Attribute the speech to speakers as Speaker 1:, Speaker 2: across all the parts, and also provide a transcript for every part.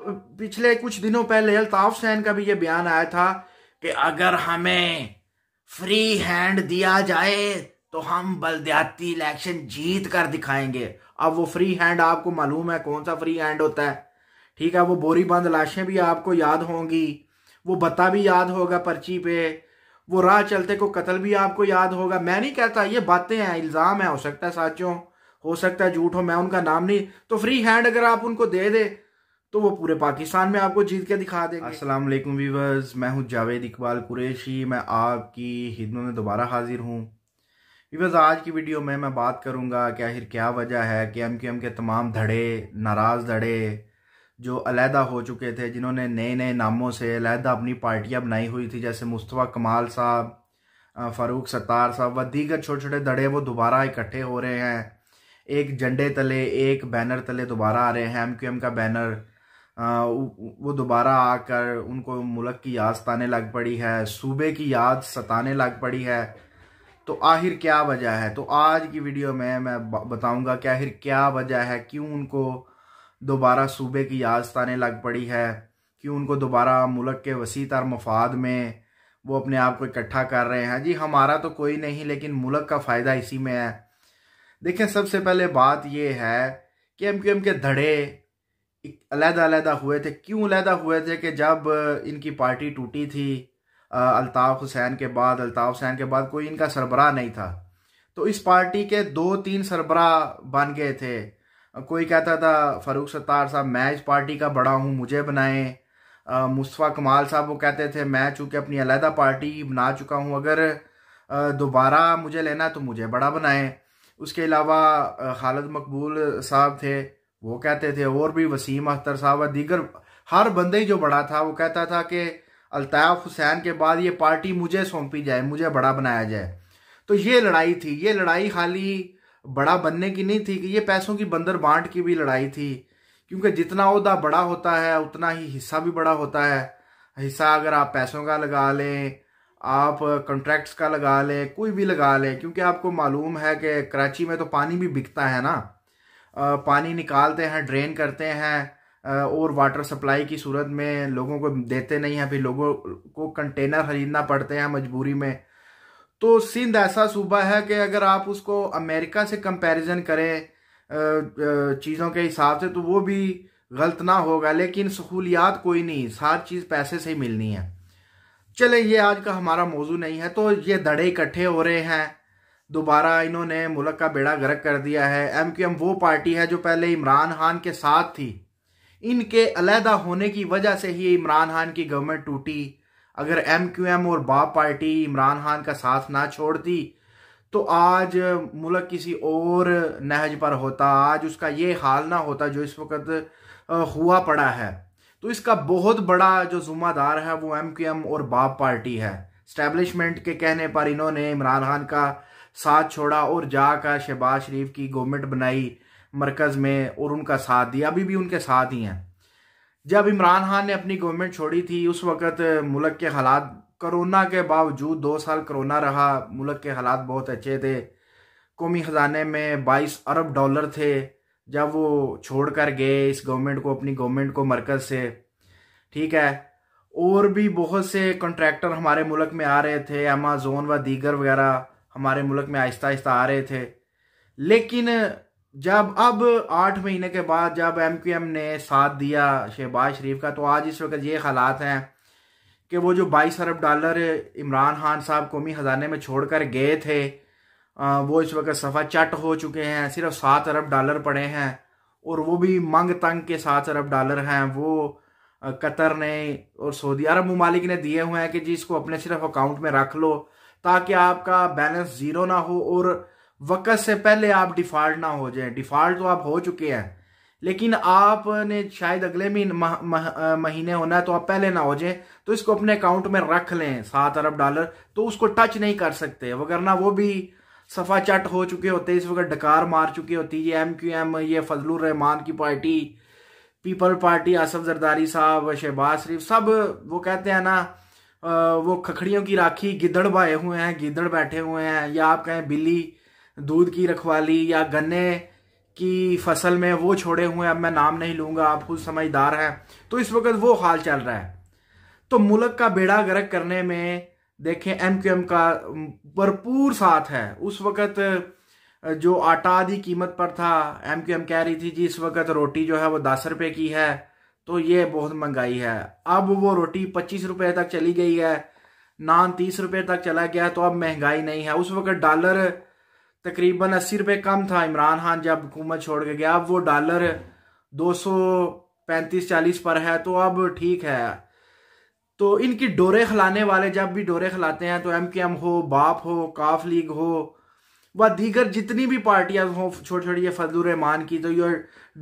Speaker 1: पिछले कुछ दिनों पहले अल्ताफ हुसैन का भी ये बयान आया था कि अगर हमें फ्री हैंड दिया जाए तो हम बलदियाती इलेक्शन जीत कर दिखाएंगे। अब वो फ्री हैंड आपको मालूम है कौन सा फ्री हैंड होता है? ठीक है, वो बोरी बंद लाशें भी आपको याद होंगी, वो बता भी याद होगा पर्ची पे, वो राह चलते को कत्ल भी आपको याद होगा। मैं नहीं कहता, ये बातें हैं, इल्जाम है, हो सकता है सच हो सकता है झूठ हो, मैं उनका नाम नहीं। तो फ्री हैंड अगर आप उनको दे दे तो वो पूरे पाकिस्तान में आपको जीत के दिखा देंगे। अस्सलाम वालेकुम व्यूअर्स, मैं हूं जावेद इकबाल कुरैशी, मैं आपकी खिदमत में दोबारा हाजिर हूं। व्यूअर्स, आज की वीडियो में मैं बात करूंगा कि आखिर क्या वजह है कि एमक्यूएम के तमाम धड़े, नाराज़ धड़े जो अलहदा हो चुके थे, जिन्होंने नए नए नामों से अलहदा अपनी पार्टियां बनाई हुई थी, जैसे मुस्तफ़ा कमाल साहब, फ़ारूक सत्तार साहब व दीगर छोटे छोटे धड़े, वो दोबारा इकट्ठे हो रहे हैं। एक झंडे तले, एक बैनर तले दोबारा आ रहे हैं। एमक्यूएम का बैनर वो दोबारा आकर उनको मुल्क की याद सताने लग पड़ी है, सूबे की याद सताने लग पड़ी है। तो आखिर क्या वजह है? तो आज की वीडियो में मैं बताऊंगा कि आखिर क्या वजह है, क्यों उनको दोबारा सूबे की याद सताने लग पड़ी है, क्यों उनको दोबारा मुल्क के वसी तर मफाद में वो अपने आप को इकट्ठा कर रहे हैं। जी, हमारा तो कोई नहीं, लेकिन मुल्क का फ़ायदा इसी में है। देखें, सबसे पहले बात यह है कि एमक्यूएम के धड़े अलहदा हुए थे। क्यों अलहदा हुए थे? कि जब इनकी पार्टी टूटी थी अल्ताफ हुसैन के बाद कोई इनका सरबराह नहीं था, तो इस पार्टी के 2-3 सरबराह बन गए थे। कोई कहता था फ़ारूक सत्तार साहब, मैं इस पार्टी का बड़ा हूँ, मुझे बनाएं। मुस्तफ़ा कमाल साहब वो कहते थे, मैं चूँकि अपनी अलहदा पार्टी बना चुका हूँ, अगर दोबारा मुझे लेना तो मुझे बड़ा बनाएं। उसके अलावा खालिद मकबूल साहब थे, वो कहते थे, और भी वसीम अख्तर साहब, दीगर हर बंदे ही जो बड़ा था वो कहता था कि अल्ताफ हुसैन के बाद ये पार्टी मुझे सौंपी जाए, मुझे बड़ा बनाया जाए। तो ये लड़ाई थी। ये लड़ाई खाली बड़ा बनने की नहीं थी, कि ये पैसों की बंदर बांट की भी लड़ाई थी। क्योंकि जितना ओहदा बड़ा होता है उतना ही हिस्सा भी बड़ा होता है। हिस्सा अगर आप पैसों का लगा लें, आप कॉन्ट्रैक्ट्स का लगा लें, कोई भी लगा लें, क्योंकि आपको मालूम है कि कराची में तो पानी भी बिकता है ना। पानी निकालते हैं, ड्रेन करते हैं, और वाटर सप्लाई की सूरत में लोगों को देते नहीं हैं, फिर लोगों को कंटेनर खरीदना पड़ते हैं मजबूरी में। तो सिंध ऐसा सूबा है कि अगर आप उसको अमेरिका से कंपैरिजन करें चीज़ों के हिसाब से, तो वो भी गलत ना होगा, लेकिन सहूलियात कोई नहीं, हर चीज़ पैसे से ही मिलनी है। चले, ये आज का हमारा मौजू नहीं है। तो ये धड़े इकट्ठे हो रहे हैं, दोबारा इन्होंने मुल्क का बेड़ा गर्क कर दिया है। एमक्यूएम वो पार्टी है जो पहले इमरान खान के साथ थी, इनके अलहदा होने की वजह से ही इमरान खान की गवर्नमेंट टूटी। अगर एमक्यूएम और बाप पार्टी इमरान खान का साथ ना छोड़ती तो आज मुल्क किसी और नहज पर होता, आज उसका ये हाल ना होता जो इस वक्त हुआ पड़ा है। तो इसका बहुत बड़ा जो जुम्मेदार है वो एमक्यूएम और बाप पार्टी है। स्टैब्लिशमेंट के कहने पर इन्होंने इमरान खान का साथ छोड़ा और जाकर शहबाज शरीफ की गवर्नमेंट बनाई मरकज़ में, और उनका साथ दिया, अभी भी उनके साथ ही हैं। जब इमरान खान ने अपनी गवर्नमेंट छोड़ी थी, उस वक़्त मुल्क के हालात, कोरोना के बावजूद 2 साल कोरोना रहा, मुल्क के हालात बहुत अच्छे थे। कौमी ख़जाने में 22 अरब डॉलर थे जब वो छोड़ कर गए इस गवर्नमेंट को, अपनी गवर्नमेंट को मरकज़ से। ठीक है, और भी बहुत से कॉन्ट्रैक्टर हमारे मुल्क में आ रहे थे, अमेज़न व दीगर वगैरह हमारे मुल्क में आहिस्ता आहिस्ता आ रहे थे। लेकिन जब अब 8 महीने के बाद जब एमक्यूएम ने साथ दिया शहबाज शरीफ का, तो आज इस वक्त ये हालात हैं कि वो जो 22 अरब डॉलर इमरान खान साहब कौमी ख़जाने में छोड़ कर गए थे, वो इस वक्त सफ़ा चट हो चुके हैं। सिर्फ 7 अरब डॉलर पड़े हैं, और वो भी मंग तंग के 7 अरब डॉलर हैं। वो कतर ने और सऊदी अरब ममालिक ने दिए हुए हैं कि जी इसको अपने सिर्फ अकाउंट में रख लो, ताकि आपका बैलेंस ज़ीरो ना हो और वक्त से पहले आप डिफ़ॉल्ट ना हो जाए। डिफ़ॉल्ट तो आप हो चुके हैं, लेकिन आपने शायद अगले महीने होना है, तो आप पहले ना हो जाए। तो इसको अपने अकाउंट में रख लें 7 अरब डॉलर, तो उसको टच नहीं कर सकते, वगरना वो भी सफ़ा चट हो चुके होते, इस वक्त डकार मार चुकी होती। ये एमक्यूएम, ये फजलुर रहमान की party, people party, Asaf Zardari साहब, शहबाज शरीफ, सब वो कहते हैं ना, वो खखड़ियों की राखी गिद्दड़ बाए हुए हैं, गिद्दड़ बैठे हुए हैं, या आप कहें बिल्ली दूध की रखवाली, या गन्ने की फसल में वो छोड़े हुए, अब मैं नाम नहीं लूंगा, आप खुद समझदार हैं। तो इस वक्त वो हाल चल रहा है। तो मुल्क का बेड़ा गर्क करने में देखें एमक्यूएम का भरपूर साथ है। उस वक्त जो आटा आदि कीमत पर था, एमक्यूएम कह रही थी जी इस वक्त रोटी जो है वो 10 रुपए की है, तो ये बहुत महंगाई है। अब वो रोटी 25 रुपए तक चली गई है, नान 30 रुपए तक चला गया, तो अब महंगाई नहीं है। उस वक्त डॉलर तकरीबन 80 रुपए कम था इमरान खान जब हुकूमत छोड़ के गया, अब वो डॉलर 235-40 पर है, तो अब ठीक है। तो इनकी डोरे खिलाने वाले जब भी डोरे खिलाते हैं, तो एमक्यूएम हो, बाप हो, काफ लीग हो, व दीगर जितनी भी पार्टियां हो छोटी छोटी, ये फजलुर रहमान की, तो ये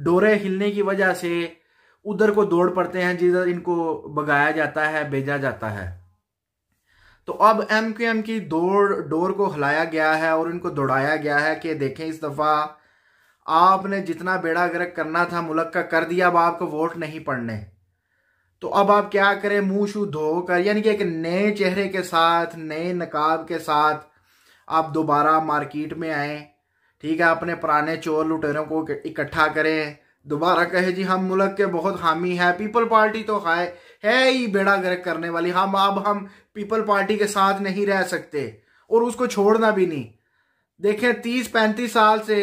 Speaker 1: डोरे हिलने की वजह से उधर को दौड़ पड़ते हैं जिधर इनको भगाया जाता है, भेजा जाता है। तो अब एमक्यूएम की डोर को हिलाया गया है और इनको दौड़ाया गया है कि देखें इस दफा आपने जितना बेड़ा गर्क करना था मुल्क का कर दिया, अब आपको वोट नहीं पड़ने। तो अब आप क्या करें, मुंह शू धोकर, यानी कि एक नए चेहरे के साथ, नए नकाब के साथ आप दोबारा मार्केट में आए, ठीक है, अपने पुराने चोर लुटेरों को इकट्ठा करें, दोबारा कहे जी हम मुल्क के बहुत हामी है। पीपल पार्टी तो है ही बेड़ा गर्क करने वाली, हम पीपल पार्टी के साथ नहीं रह सकते और उसको छोड़ना भी नहीं। देखें 30-35 साल से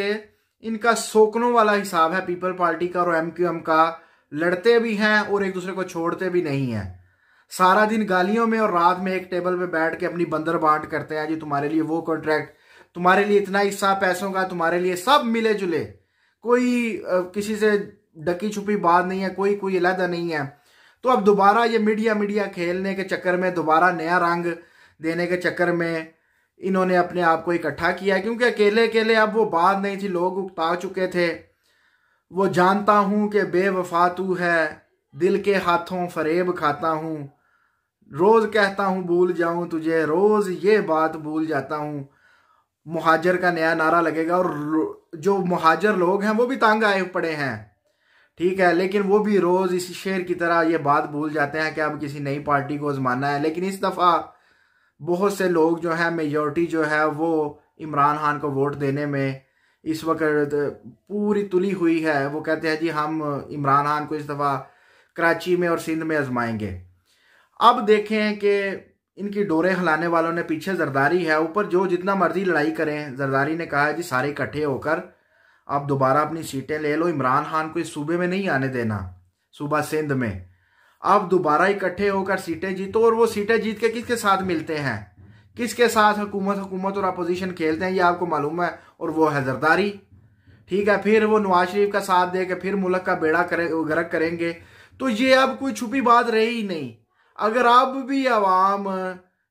Speaker 1: इनका सोकनों वाला हिसाब है पीपल पार्टी का और एमक्यूएम का, लड़ते भी हैं और एक दूसरे को छोड़ते भी नहीं हैं। सारा दिन गालियों में और रात में एक टेबल पे बैठ के अपनी बंदर बांट करते हैं जी तुम्हारे लिए वो कॉन्ट्रैक्ट, तुम्हारे लिए इतना हिस्सा पैसों का, तुम्हारे लिए सब मिले जुले, कोई किसी से डकी छुपी बात नहीं है, कोई अलहदा नहीं है। तो अब दोबारा ये मीडिया खेलने के चक्कर में, दोबारा नया रंग देने के चक्कर में इन्होंने अपने आप को इकट्ठा किया, क्योंकि अकेले अकेले अब वो बात नहीं थी, लोग उकता चुके थे। वो जानता हूं कि बेवफा तू है, दिल के हाथों फरेब खाता हूं, रोज कहता हूं भूल जाऊं तुझे, रोज ये बात भूल जाता हूं। मुहाजिर का नया नारा लगेगा और जो मुहाजिर लोग हैं वो भी तंग आए पड़े हैं, ठीक है, लेकिन वो भी रोज इसी शेर की तरह ये बात भूल जाते हैं कि अब किसी नई पार्टी को आजमाना है। लेकिन इस दफा बहुत से लोग जो है, मेजॉरिटी जो है वो इमरान खान को वोट देने में इस वक्त पूरी तुली हुई है। वो कहते हैं जी हम इमरान खान को इस दफा कराची में और सिंध में आजमाएंगे। अब देखें कि इनकी डोरे हिलाने वालों ने पीछे जरदारी है, ऊपर जो जितना मर्जी लड़ाई करें, जरदारी ने कहा है जी सारे इकट्ठे होकर आप दोबारा अपनी सीटें ले लो, इमरान खान को इस सूबे में नहीं आने देना, सूबा सिंध में आप दोबारा इकट्ठे होकर सीटें जीतो। और वो सीटें जीत के किसके साथ मिलते हैं, किसके साथ हुकूमत और अपोजिशन खेलते हैं, ये आपको मालूम है, और वो है जरदारी, ठीक है। फिर वो नवाज शरीफ का साथ दे के फिर मुल्क का बेड़ा गर्क करेंगे। तो ये अब कोई छुपी बात रही ही नहीं। अगर अब भी आवाम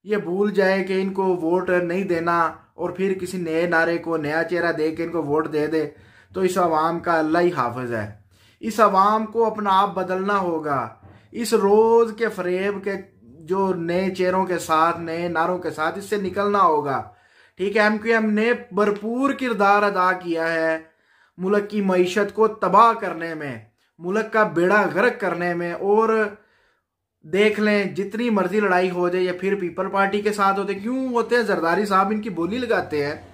Speaker 1: ये भूल जाए कि इनको वोट नहीं देना और फिर किसी नए नारे को, नया चेहरा दे के इनको वोट दे दे, तो इस आवाम का अल्लाह ही हाफिज है। इस आवाम को अपना आप बदलना होगा, इस रोज के फरेब के जो नए चेहरों के साथ, नए नारों के साथ, इससे निकलना होगा, ठीक है। एमक्यूएम ने भरपूर किरदार अदा किया है मुल्क की मईशत को तबाह करने में, मुल्क का बेड़ा गर्क करने में। और देख लें जितनी मर्जी लड़ाई हो जाए, या फिर पीपल पार्टी के साथ होते, क्यों होते हैं, जरदारी साहब इनकी बोली लगाते हैं,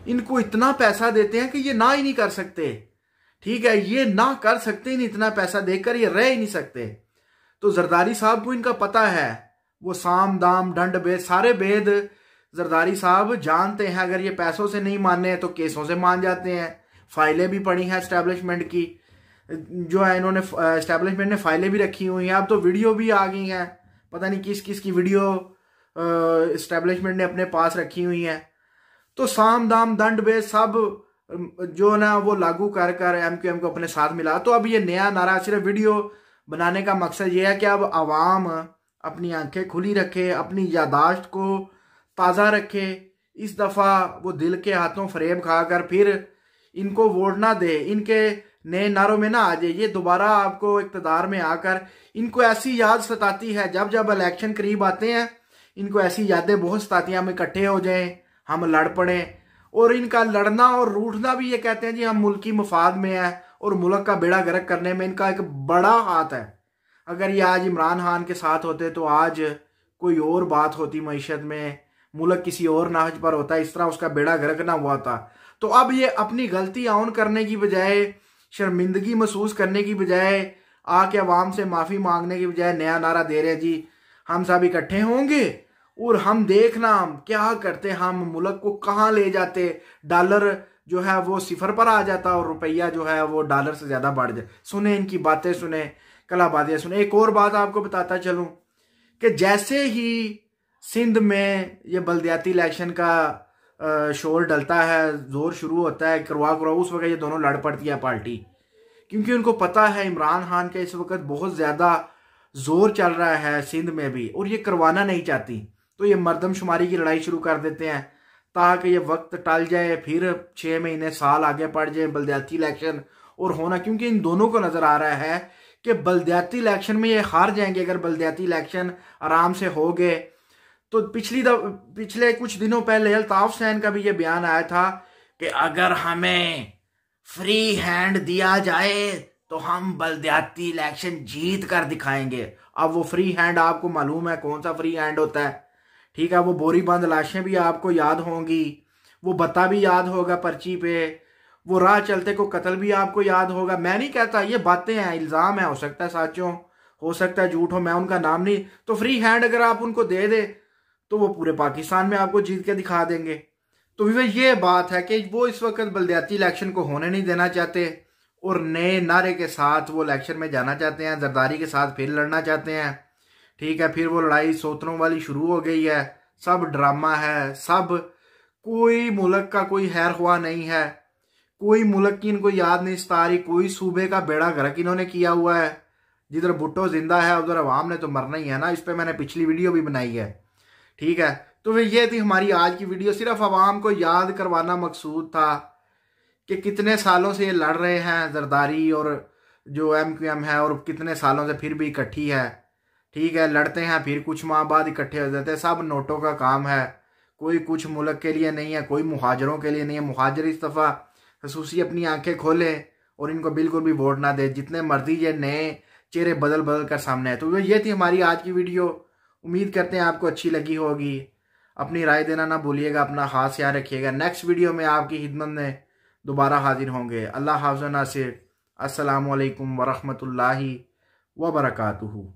Speaker 1: इनको इतना पैसा देते हैं कि ये ना ही नहीं कर सकते, ठीक है, ये ना कर सकते नहीं, इतना पैसा देकर ये रह ही नहीं सकते। तो जरदारी साहब को इनका पता है, वो साम दाम दंड भेद सारे भेद जरदारी साहब जानते हैं। अगर ये पैसों से नहीं माने तो केसों से मान जाते हैं। फाइलें भी पड़ी हैं एस्टेब्लिशमेंट की, जो है इन्होंने एस्टेब्लिशमेंट ने फाइलें भी रखी हुई हैं। अब तो वीडियो भी आ गई हैं, पता नहीं किस किस की वीडियो एस्टेब्लिशमेंट ने अपने पास रखी हुई हैं। तो साम दाम दंड भेद सब जो ना वो लागू कर कर एमक्यूएम को अपने साथ मिला। तो अब ये नया नारा सिर्फ वीडियो बनाने का मकसद ये है कि अब आवाम अपनी आंखें खुली रखे, अपनी यादाश्त को ताज़ा रखे। इस दफ़ा वो दिल के हाथों फरेब खाकर फिर इनको वोट ना दे, इनके नए नारों में ना आ जाए। ये दोबारा आपको इक़्तिदार में आकर इनको ऐसी याद सताती है, जब जब इलेक्शन करीब आते हैं इनको ऐसी यादें बहुत सताती हैं, हम इकट्ठे हो जाएं, हम लड़ पड़ें। और इनका लड़ना और रूठना भी ये कहते हैं जी हम मुल्की मफाद में है और मुल्क का बेड़ा गर्क करने में इनका एक बड़ा हाथ है। अगर ये आज इमरान खान के साथ होते तो आज कोई और बात होती, मईशत में मुल्क किसी और नाहज पर होता, इस तरह उसका बेड़ा गर्क ना हुआ था। तो अब ये अपनी गलती ऑन करने की बजाय, शर्मिंदगी महसूस करने की बजाय, आके अवाम से माफ़ी मांगने की बजाय नया नारा दे रहे हैं, जी हम सब इकट्ठे होंगे और हम देखना क्या करते, हम मुल्क को कहाँ ले जाते, डॉलर जो है वो सिफर पर आ जाता और रुपया जो है वो डॉलर से ज़्यादा बढ़ जाए। सुने इनकी बातें, सुने कलाबादियाँ सुने। एक और बात आपको बताता चलूँ कि जैसे ही सिंध में ये बल्दियाती इलेक्शन का शोर डलता है, जोर शुरू होता है, करवा उस वक्त ये दोनों लड़ पड़ती है पार्टी, क्योंकि उनको पता है इमरान खान का इस वक्त बहुत ज़्यादा जोर चल रहा है सिंध में भी और ये करवाना नहीं चाहती। तो ये मर्दमशुमारी की लड़ाई शुरू कर देते हैं ताकि ये वक्त टल जाए, फिर 6 महीने साल आगे पड़ जाए बल्दियाती इलेक्शन और होना, क्योंकि इन दोनों को नज़र आ रहा है कि बल्दियाती इलेक्शन में ये हार जाएंगे। अगर बल्दियाती इलेक्शन आराम से हो गए तो पिछले कुछ दिनों पहले अल्ताफ हुसैन का भी ये बयान आया था कि अगर हमें फ्री हैंड दिया जाए तो हम बल्दियाती इलेक्शन जीत कर दिखाएंगे। अब वो फ्री हैंड आपको मालूम है कौन सा फ्री हैंड होता है, ठीक है। वो बोरी बंद लाशें भी आपको याद होंगी, वो बता भी याद होगा पर्ची पे, वो राह चलते को कत्ल भी आपको याद होगा। मैं नहीं कहता, ये बातें हैं, इल्ज़ाम है, हो सकता है सच हो सकता है झूठ हो, मैं उनका नाम नहीं। तो फ्री हैंड अगर आप उनको दे दे तो वो पूरे पाकिस्तान में आपको जीत के दिखा देंगे। तो ये बात है कि वो इस वक्त बल्दियाती इलेक्शन को होने नहीं देना चाहते और नए नारे के साथ वो इलेक्शन में जाना चाहते हैं, जरदारी के साथ फिर लड़ना चाहते हैं, ठीक है। फिर वो लड़ाई सोतरों वाली शुरू हो गई है, सब ड्रामा है, सब कोई मुल्क का कोई खैर ख्वाह नहीं है, कोई मुल्क की इनको याद नहीं सता रही, कोई सूबे का बेड़ा गर्क इन्होंने किया हुआ है। जिधर भुट्टो जिंदा है उधर अवाम ने तो मरना ही है ना। इस पर मैंने पिछली वीडियो भी बनाई है, ठीक है। तो ये थी हमारी आज की वीडियो, सिर्फ अवाम को याद करवाना मकसूद था कि कितने सालों से ये लड़ रहे हैं जरदारी और जो MQM है, और कितने सालों से फिर भी इकट्ठी है, ठीक है। लड़ते हैं फिर कुछ माह बाद इकट्ठे हो जाते हैं, सब नोटों का काम है। कोई कुछ मुल्क के लिए नहीं है, कोई मुहाजरों के लिए नहीं है। मुहाजिर इस दफ़ा खसूसी अपनी आंखें खोले और इनको बिल्कुल भी वोट ना दे, जितने मर्जी ये नए चेहरे बदल बदल कर सामने आए। तो ये थी हमारी आज की वीडियो, उम्मीद करते हैं आपको अच्छी लगी होगी। अपनी राय देना ना भूलिएगा, अपना खास ख्याल रखिएगा। नेक्स्ट वीडियो में आपकी खिदमत में दोबारा हाजिर होंगे। अल्लाह हाफ़िज़ नासिर। अस्सलामु अलैकुम वरहमतुल्लाहि वबरकातुहू।